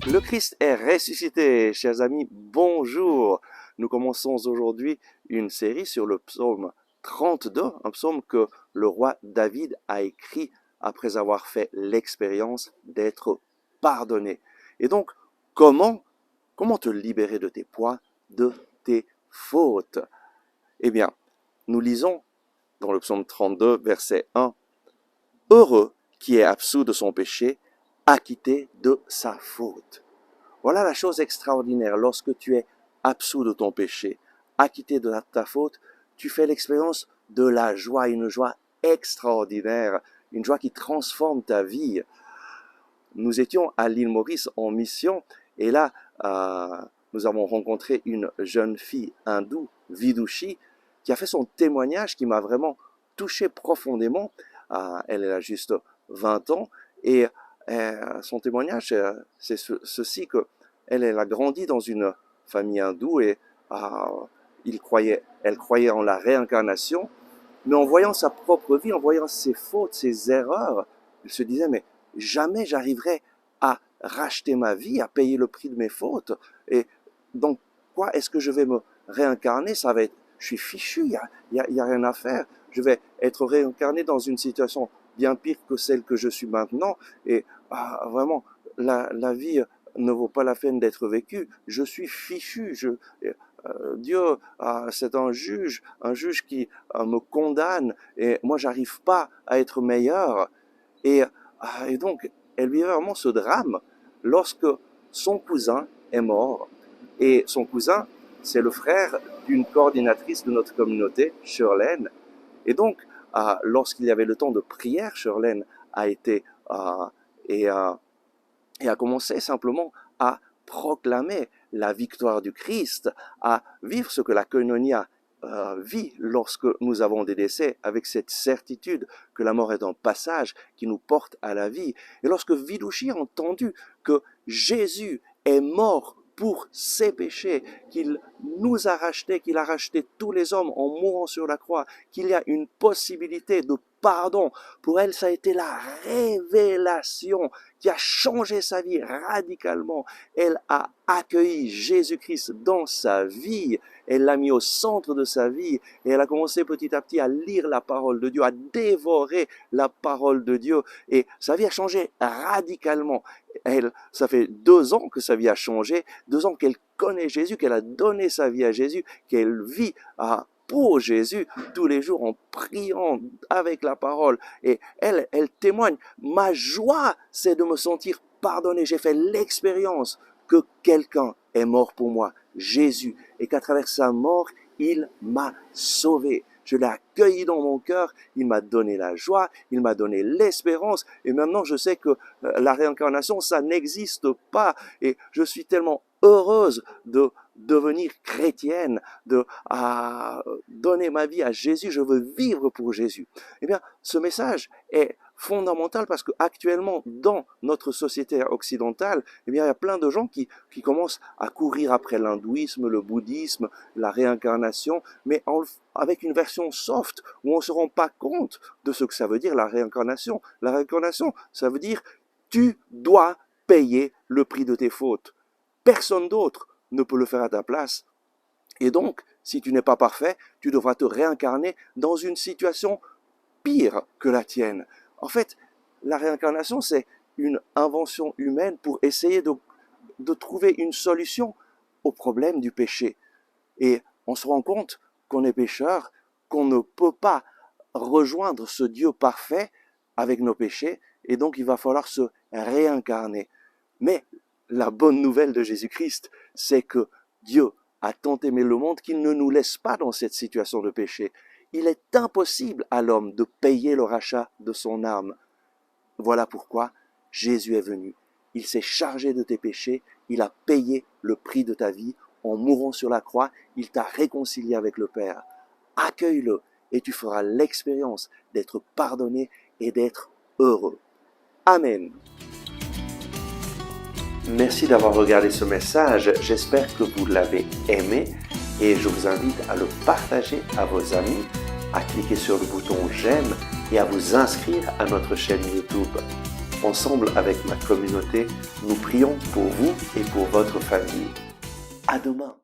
Le Christ est ressuscité, chers amis, bonjour. Nous commençons aujourd'hui une série sur le psaume 32, un psaume que le roi David a écrit après avoir fait l'expérience d'être pardonné. Et donc, comment te libérer de tes poids, de tes fautes? Eh bien, nous lisons dans le psaume 32, verset 1, « Heureux qui est absous de son péché, acquitté de sa faute. » Voilà la chose extraordinaire. Lorsque tu es absous de ton péché, acquitté de ta faute, tu fais l'expérience de la joie, une joie extraordinaire, une joie qui transforme ta vie. Nous étions à l'île Maurice en mission et là, nous avons rencontré une jeune fille hindoue, Vidushi, qui a fait son témoignage qui m'a vraiment touché profondément. Elle a juste 20 ans et son témoignage, c'est ceci que elle a grandi dans une famille hindoue et elle croyait en la réincarnation, mais en voyant sa propre vie, en voyant ses fautes, ses erreurs, elle se disait, mais jamais j'arriverai à racheter ma vie, à payer le prix de mes fautes. Et donc, quoi est-ce que je vais me réincarner? Je suis fichu, il y a rien à faire. Je vais être réincarné dans une situation bien pire que celle que je suis maintenant. Et vraiment, la vie ne vaut pas la peine d'être vécue. Je suis fichu. Dieu, c'est un juge qui me condamne et moi, j'arrive pas à être meilleur. Et donc, elle vivait vraiment ce drame lorsque son cousin est mort. Et son cousin, c'est le frère d'une coordinatrice de notre communauté, Shirlène. Et donc, lorsqu'il y avait le temps de prière, Shirlène a été et a commencé simplement à proclamer la victoire du Christ, à vivre ce que la koinonia vit lorsque nous avons des décès, avec cette certitude que la mort est un passage qui nous porte à la vie. Et lorsque Vidushi a entendu que Jésus est mort pour ses péchés, qu'il nous a rachetés, qu'il a racheté tous les hommes en mourant sur la croix, qu'il y a une possibilité de pardon. Pour elle, ça a été la révélation qui a changé sa vie radicalement. Elle a accueilli Jésus-Christ dans sa vie, elle l'a mis au centre de sa vie et elle a commencé petit à petit à lire la parole de Dieu, à dévorer la parole de Dieu et sa vie a changé radicalement. Ça fait 2 ans que sa vie a changé, 2 ans qu'elle connaît Jésus, qu'elle a donné sa vie à Jésus, qu'elle vit pour Jésus tous les jours en priant avec la parole. Et elle témoigne, ma joie, c'est de me sentir pardonné. J'ai fait l'expérience que quelqu'un est mort pour moi, Jésus, et qu'à travers sa mort, il m'a sauvé. Je l'ai accueilli dans mon cœur, il m'a donné la joie, il m'a donné l'espérance, et maintenant je sais que la réincarnation, ça n'existe pas, et je suis tellement heureuse de devenir chrétienne, de donner ma vie à Jésus, je veux vivre pour Jésus. Eh bien, ce message est fondamental parce que actuellement dans notre société occidentale, eh bien, il y a plein de gens qui commencent à courir après l'hindouisme, le bouddhisme, la réincarnation, mais avec une version soft où on ne se rend pas compte de ce que ça veut dire la réincarnation. La réincarnation, ça veut dire tu dois payer le prix de tes fautes. Personne d'autre ne peut le faire à ta place. Et donc, si tu n'es pas parfait, tu devras te réincarner dans une situation pire que la tienne. En fait, la réincarnation, c'est une invention humaine pour essayer de trouver une solution au problème du péché. Et on se rend compte qu'on est pécheur, qu'on ne peut pas rejoindre ce Dieu parfait avec nos péchés, et donc il va falloir se réincarner. Mais la bonne nouvelle de Jésus-Christ, c'est que Dieu a tant aimé le monde qu'il ne nous laisse pas dans cette situation de péché. Il est impossible à l'homme de payer le rachat de son âme. Voilà pourquoi Jésus est venu. Il s'est chargé de tes péchés, il a payé le prix de ta vie. En mourant sur la croix, il t'a réconcilié avec le Père. Accueille-le et tu feras l'expérience d'être pardonné et d'être heureux. Amen. Merci d'avoir regardé ce message. J'espère que vous l'avez aimé et je vous invite à le partager à vos amis, à cliquer sur le bouton j'aime et à vous inscrire à notre chaîne YouTube. Ensemble avec ma communauté, nous prions pour vous et pour votre famille. À demain.